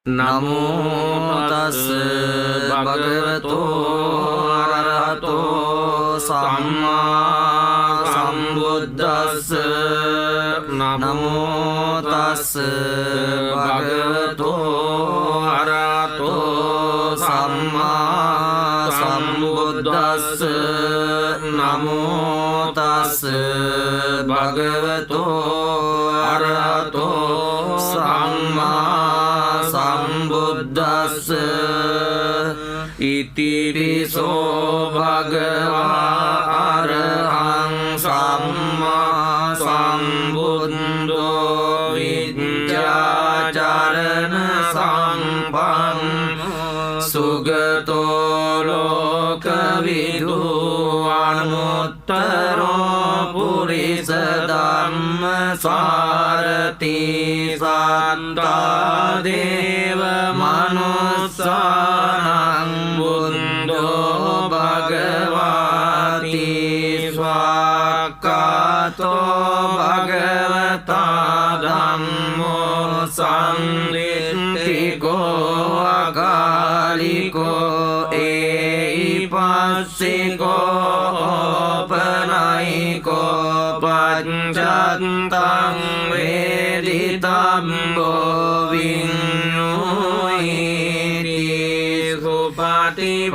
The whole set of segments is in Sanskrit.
නමෝ තස් භගවතෝ අරහතෝ සම්මා සම්බුද්දස්ස නමෝ තස් භගවතෝ අරහතෝ සම්මා සම්බුද්දස්ස නමෝ තස් භගවතෝ අරහතෝ සම්මා සම්බුද්දස්ස ඉතිරිසෝ භගවා අරහං සම්මා සම්බුද්ධෝ විද්‍යාචරණ සම්පන්නෝ සුගතෝ ලෝකවිදු අනුත්තරෝ පුරිස ධම්ම සාරති සත්තා දේව මනුස්සානං බුද්ධෝ භගවාති ස්වාක්ඛාතෝ භගවතා ධම්මෝ සංදිත්තිකෝ අකාලිකෝ ඒයිපස්සිකෝ පනයිකෝ පච්චත්තං වේදිතම්බෝ විඤ්ඤුයිති සුපටිපන්නෝ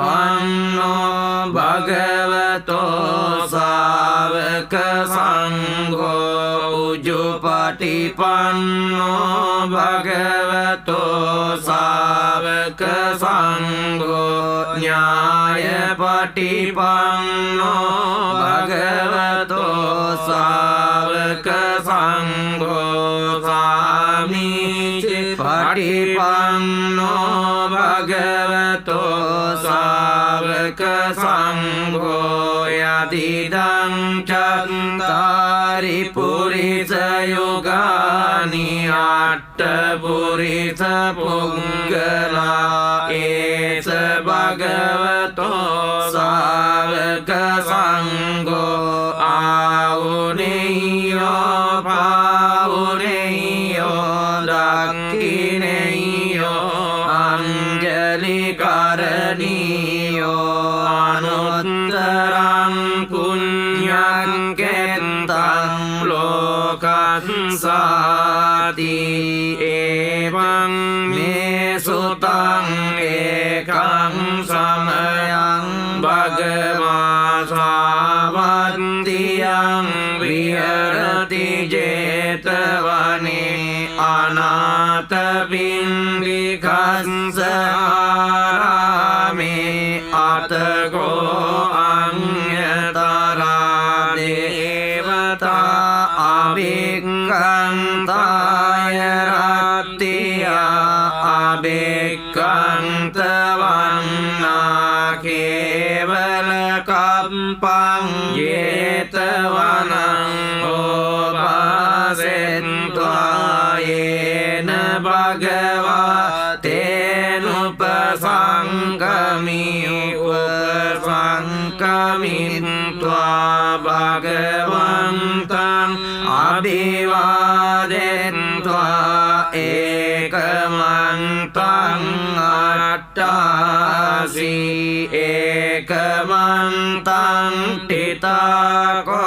භගවතෝ සාවක සංඝෝ උජුපටිපන්නෝ භගවතෝ සාවක සංඝෝ ඥායපටිපන්නෝ භගවතෝ සාවක සංඝෝ සාමීචි පටිපන්නෝ භගවතෝ සාවක සංඝෝ යදිදං චත්තාරි පුරිස යුගානි අට්ඨ පුරිස පුංගලා ඒස භගවතෝ සාවක සංඝෝ ආවුනේයෝ පාවුනේයෝ දක්ඛිනේයෝ අංජලි කරණීයෝ අනුත්තරං පුඤ්ඤං කෙත්තං ලෝකස්සාති එවං මේ සුතං ඒකං සමයං භගවා සාවන්තියං විහෙරති 제තවනේ අනාථ පින්ඩිකස්ස ආරාමේ අතකෝ අඤ්ඤතරා දේවතා අභික්ඛන්තාය රත්තියා අභික්ඛන්ත වන්නා කේවල කම්පං 제තවනං ඕපාසෙන්त्वा යේන භගවා තේනුපසංගමි උපසංගමිත්වා භගවන්තං අභිවාදෙන්त्वा ඒකමන්තං අට්ඨාසී ඒකමන්තං තිතාකෝසා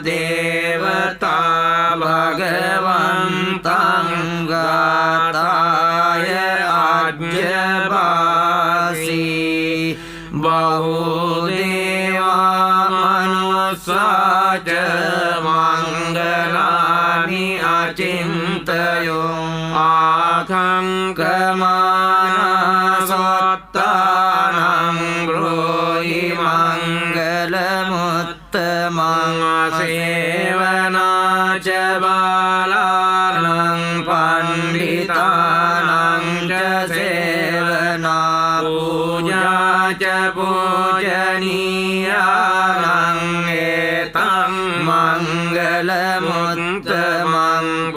දේවතා භගවන්තං ගාතාය අජ්ජපාසී බහුදේවා මනුස්සාච මංගලානි අචින්තයෝ ආඛංකමානසත්තානං බ්‍රෝහි මංගලමුත්තමං සේවනාච බාලානං පණ්ඩිතානං ච සේවනා පූජාච පූජනීයානං ඒතං මංගලමුත්තමං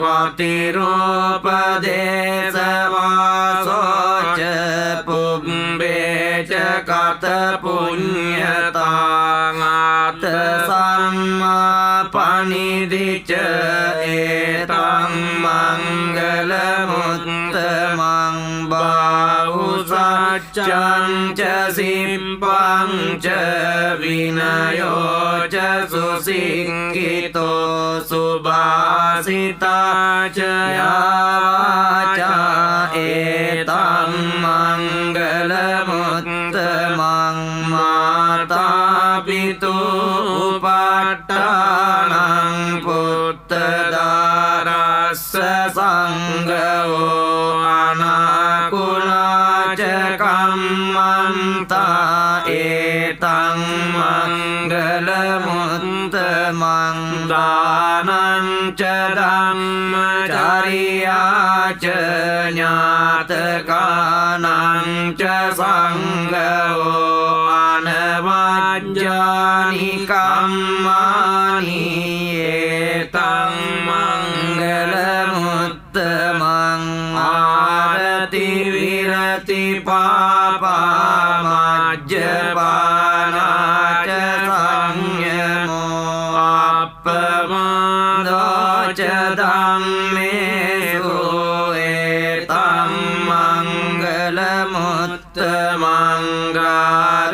පතිරූපදේශවාසෝච පුබ්බේච කත පුඤ්ඤතාං ආත සම්මා පනිදිච ඒතං මංගලමුත්තමං จังจะสิมปังจะวินโยจะสุสิงกิโตสุบาสิตาจะยาวาจาเอตังมังกลมุตตมังมาตาปิตุปัตตานังพุทธดารัสสะสังฆโออานาคุลาจกัมมันตาเอตังมังกลมุตตมังดานันจะดัมมจาริยาเจญาตกานังจะสังฆโออานวัจจานิกัมมานิเอตังมังกลมุตตมังอารติวิรติปาปามัจจปานาจะสังยโมอัปปมาโดจะดัมเมสุเอตัมมังกลมุตตมังกา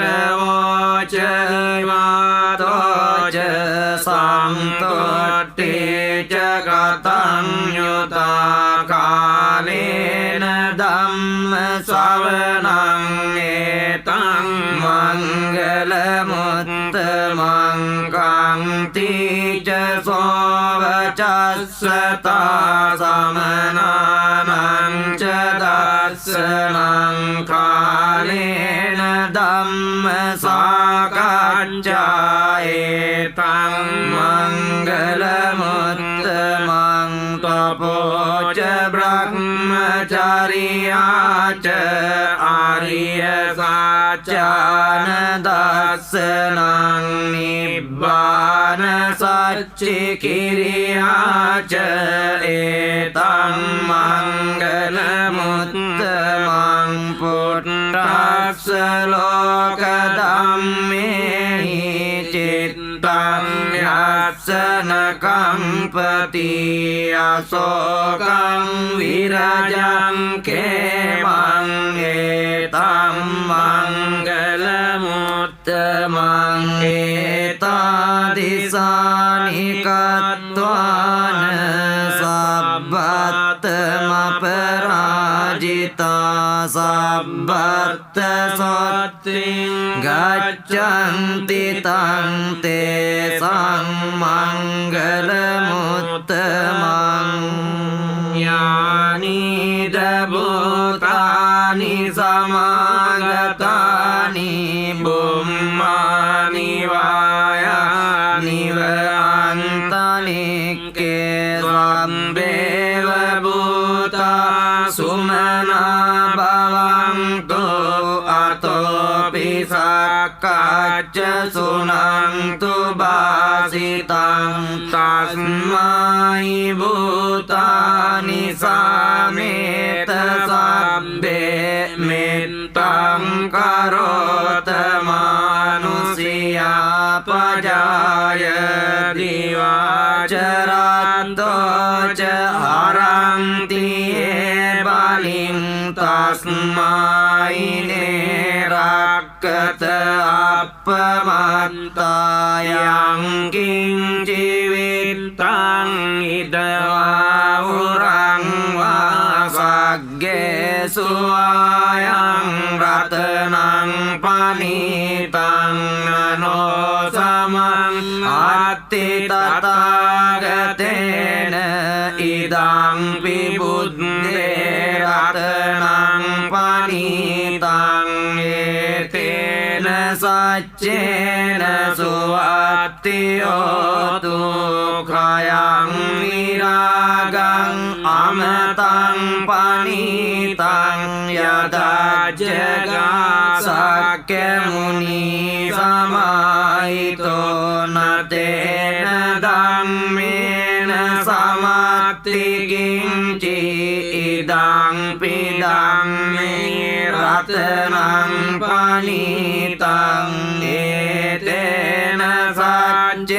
รโวจะมาโตจะสัมตุติจะกตัญญูตากาเลนะดัมมะสาวนังเอตังมังกลมุตตมังกังติจะโสวจัสสตาสัมนานังจะดัสสนังคาเลนะดัมมะสากัจจาเอตังมังกลมุตตมังตโปจะบรมจาริยาจะอาริยสัจจานดัสสนังนิบบานสัจจิกิริยาจะเอตังมังกลมุตตมังพุทธัสสะโลกธัมเมหิจิตตังยัสสนกัมปติอโศกังวิราจังเขมังเอตัมมังกลมุตตมังเอตาดิสานิกัตตวานสัพพัตตมปราจิตาสัพพัตตสัตติกัจจันติตังเตสังมังกลมุตตมังญาณิดบุตานิสมังกตานิบุมมานิวายานิวอันตาลิเกสัมเบวบุตาสุมานาบาวังตุอัตโตปิสักกัจจสุนันตุบาสิตังตัสมาหิบุตานิสาเมตสัพเบเมตตังกโรตมานุสิยาปจายติวาจรัตโตจะหารันติเอบาลิงตัสมาอิเนรักกตอัปปมัตตายังกิงชีวิตตังอิตวาอุรังวาสักเกสุอายังรัตนังปานิตังนโนสมังอัตติตตากเตนะอิดังปิบุตเตรัตนังปานิตังเอเตนะสัจเจนะสุวัตติโยตุขยังวิรากังอมตังปานิตังยะตาเจกาสักเกมุนีสมาหิโตนะเตนะดัมเมนะสมาติกิงจิอิดังปิดังเมรัตนังปานิตังเอเตนะสัจเจ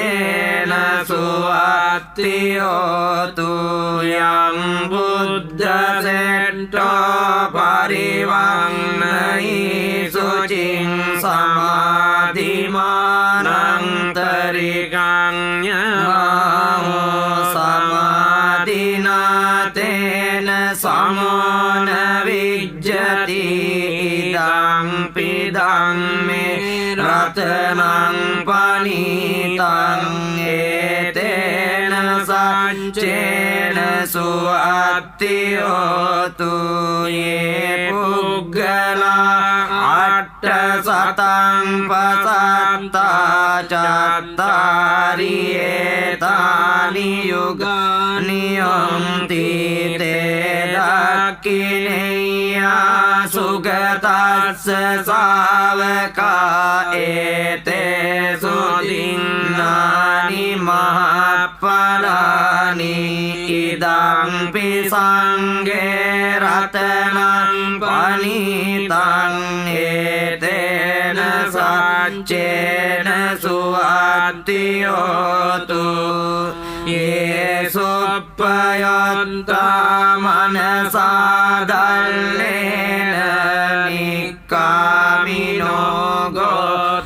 นะสุวัต ติโยตุยังบุตตะเสตโตปริวังไนสุจิงสมาธิมานังตริกังยะมาโหสมาธินาเตนะสมโนวิจจติอิดังปิดังเมรัตนังปณิตังเอเตนะสัจเจนะสุอัตติโยตุเยปุกกลาอัตตสตังปัสสัตตาจัตตาริเอตานิยุกานิยมติเตดักขิเนยสุขตัสสะสาวกาเอเตสุตินนานิมหาปลานิอิดังปิสังเกรัตนังปณิตังเอเตนะสัจเจนะสุอัตติโยตุเยสุปยันตามนัสสาดัลเลนะนิกามิโนโก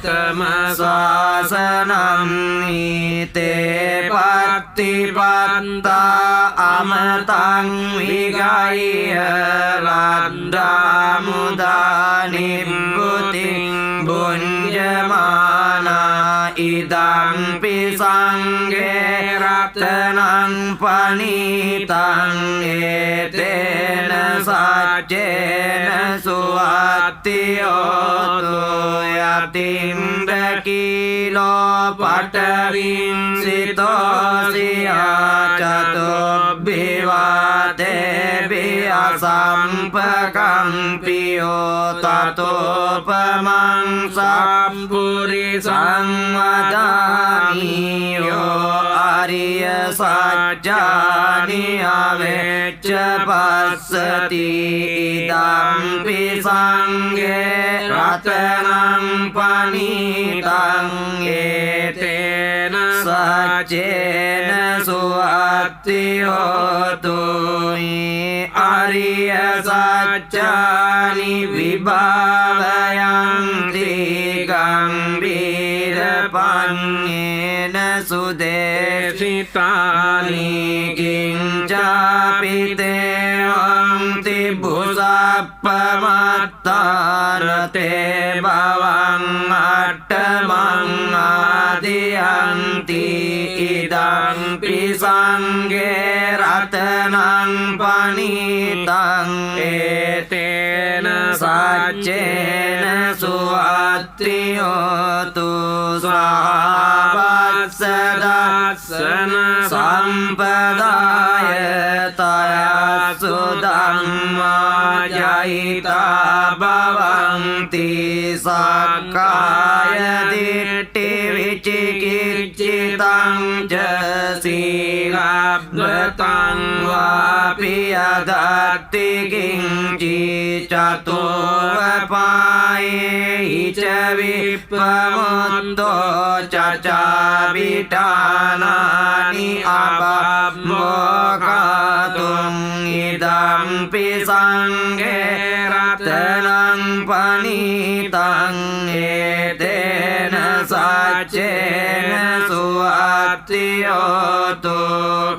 ตมะสาสนังนิเตปัตติปัตตาอมตังวิกายลันดามุดานิบุติบุญญมานาอิดังปิสังเกรัตนังปณิตังเอเตนะสัจเจนะสุอัตติโยตุยติมเดกิโลปัตตวิงสิโตสิอาจตุบิวาเตบิอาสัมปะกัมปิโยตโตปะมังสัมปุริสังวดานิโยอริยสัจจานิอเวจจปัสสติอิดัมปิสังเกรัตนังปณิตังเอเตนะสัจเจนะสุอัตติโยตุอริยสัจจานิวิภาวยังติกังบิรปัญเยนะสุเดสิตานิกิงจาปิเตหังติบุสัพพมัตตานเตภวังอัตตมังอาทิยันติอิดังปิสังเกรัตนังปณิตังเอเตนะสัจเจนะสุอัตติโยตุสาวัสสดัสสนะสัมปดายตายสุดัมมาจายตาภวังติสักกายทิฏฐิวิจิกิจจิตังเจสีลับเบตังวาปิยดัตติกิงจิจตุวปายหิจวิปมุตโตจัจจาวิธานานิอาบัพโมกาตุงอิดัมปิสังเกรัตนังปณิตังเอเตนะสัจเจนะสุอัตติโยตุ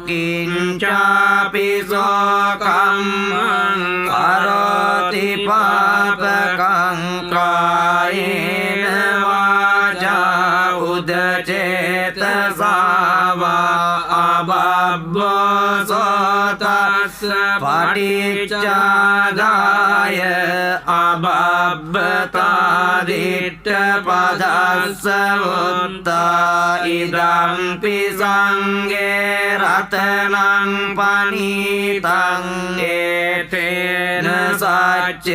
กิญจาปิโสกัมมังกโรติปาปะกังกายเนวาจาอุดเจตสาวาอาบัพโพโสตัสสะปฏิจจารายอาบัพตาดิตถปัสสะวุตตาอิดัมปิสังเกรัตนังปณิตังเอเตนะสัจเจ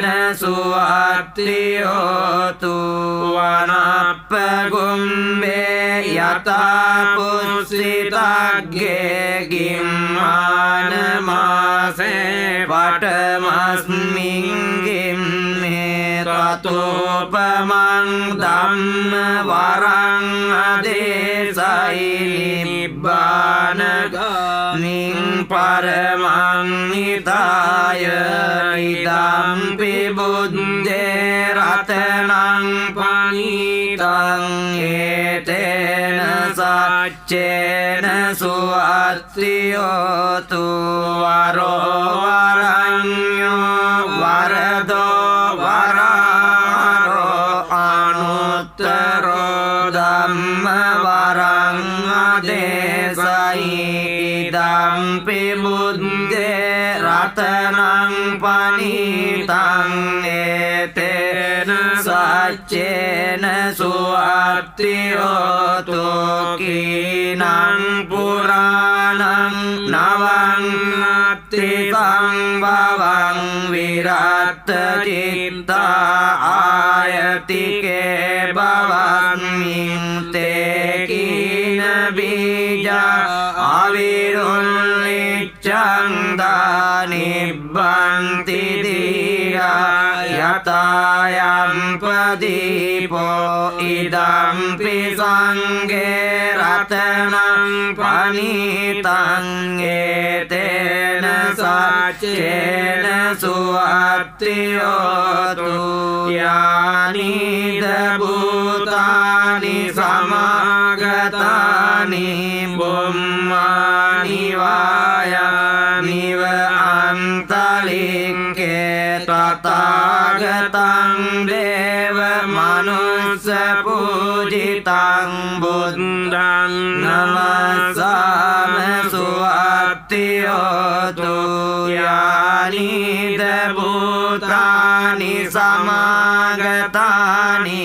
นะสุอัตติโยตุวานัปปะกุมเบยตาปุสิตักเกกิมมานมาเสปัตมัสมิงกิมเมตตุปมังดัมมวรังอเดสัยนิ නිබ්බානගාමින් පරමං නිතාය ඉදම්පි බුද්දේ රතනං පනිතං ඒතේන සච්චේන සුවත්තියෝතු වරෝ වරඤ්ඤෝ වරදෝ වරාරෝ අනුත්තරෝ ධම්ම වරං අදේසයි ඉදම්පි බුද්දේ රතනං පනිතං ඒතේන සච්චේන සුවත්තියෝතු කීනං පුරාණං නවං අත්ති සංභවං විරත් චිත්තා ආයතිකේ භවන්මින් තේ කීන බීජා අවිරුල්ලිච්ඡං දානිබ්බන්ති දීරා යතායම් පදීපෝ ඉදම්පි සංඝේ රතනං පනිතං ඒතේන සච්චේන සුවත්තියෝතු යානිද භූතානි සමාගතානි බුම්මානි වායානිව අන්තලික්කේ තථාගතං දේව මනුස්ස පූජිතං බුද්ධං නමස්සාම සුවත්තියෝතු යානිද භූතානි සමාගතානි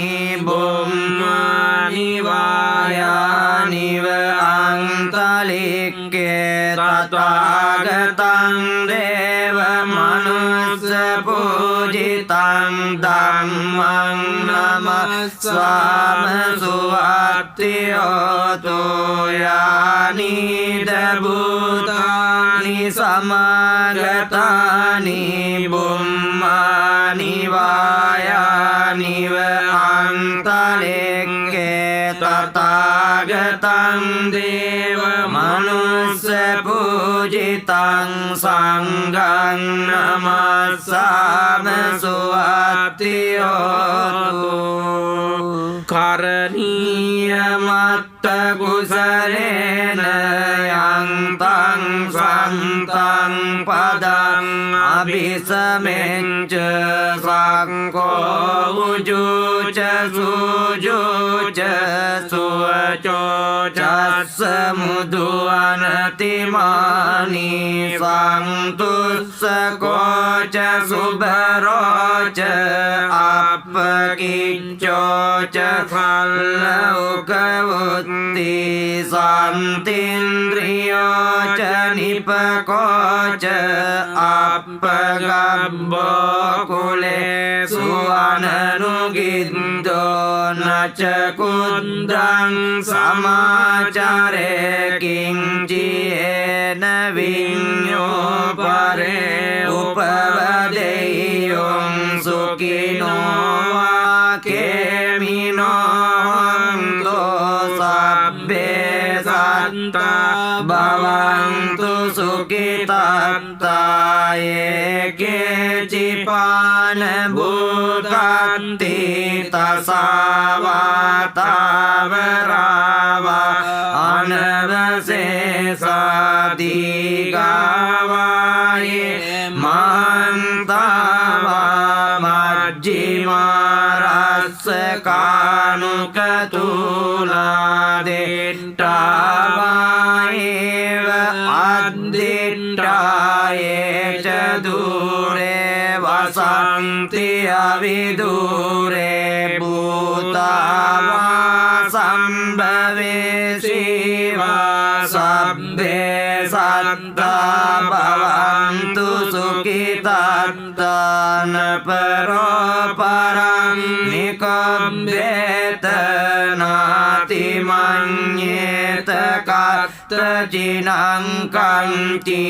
බුම්මානි වායානිව අන්තලික්කේ තථාගතං දේව මනුස්ස පූජිතං ධම්මං නමස්සාම සුවත්තියෝතු යානිද භූතානි සමාගතානි බුම්මානි වායානිව අන්තලික්කේ තථාගතං දේව මනුස්ස පූජිතං සංඝං නමස්සාම සුවත්තියෝතු කරණීය මත්ත කුසලේන යන්තං සන්තං පදං අபிසමෙච්ච සංඝෝ උජුච සුජුච සුවචෝ චස්ස මුදුවනතිමානි සන්තුස්සකෝච සුභරෝච අපකිච්චෝච කල්ලෞකවුත්ති සන්තින්ද්‍රියෝච නිපකෝච අපගබ්බෝ කුලේ සුවනනුගින්දෝ නච කුද්දං සමාචරේ කිංචියේන විඤ්ඤෝ පරේ උපවදෙය්‍යොං සුඛිනෝ වාකේමිනෝ සබ්බේ සත්තා භවන්තු සුඛිතාත්තා ඒකේචිපාන භූතන්ති තසාවාතාවරාවා අනවසේසාදිගාවායේ මන්තාවා මජ්ජිමාරස්ස කානුකතුලාදෙට්ටාවායේව අද්දෙට්ටායේ ච දුරේ වසන්ති අවිදුරේ භූතාවා සම්භවේ සීවා සබ්බේ සත්තා භවන්තු සුඛිතාත්තාන පරෝ පරං නිකම්බේත නාති මඤ්ඤේත කත්තචිනං කංචි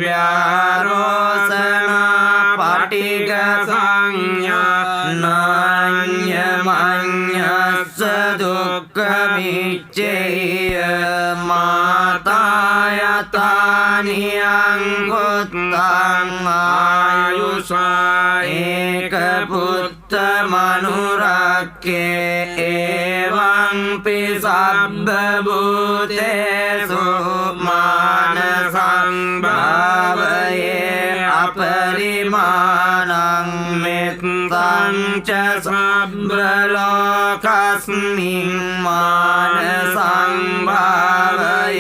ව්‍යාරෝසනා පටිග සංඥා නාඤ්ඤමඤ්ඤස්ස දුක්ඛ මිච්ඡේය මා ตังอายุสาเอกพุทธมนุรักเกเอวังปิสัพพบุเตสุมานะสังบาวเยอปริมาณังเมตตังจะสัพพโลกัสมิงมานะสังบาวเย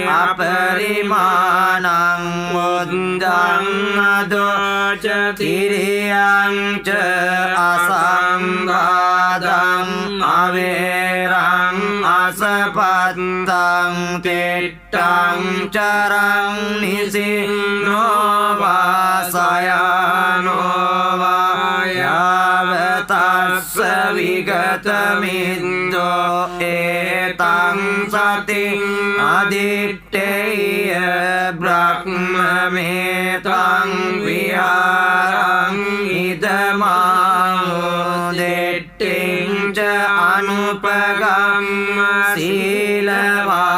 อปริมาณังวุฒังอโดจติริยังเจอสังฆาดังอเวรังอสปัตตังติตังจรังนิสิโนวาสยาโนวายาวตัสสวิกตมินโตเอตังสติอดิตเตยบรักมเมตังวิหารังอิดมาเดติงจะอนุปกัมศีลวา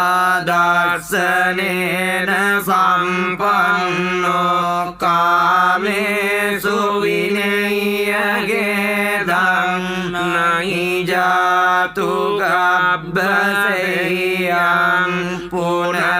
ดัสสเนนะสัมปันโนกาเมสุวินัยเกตังนาหิจาตุกัปปะเสยังปุณา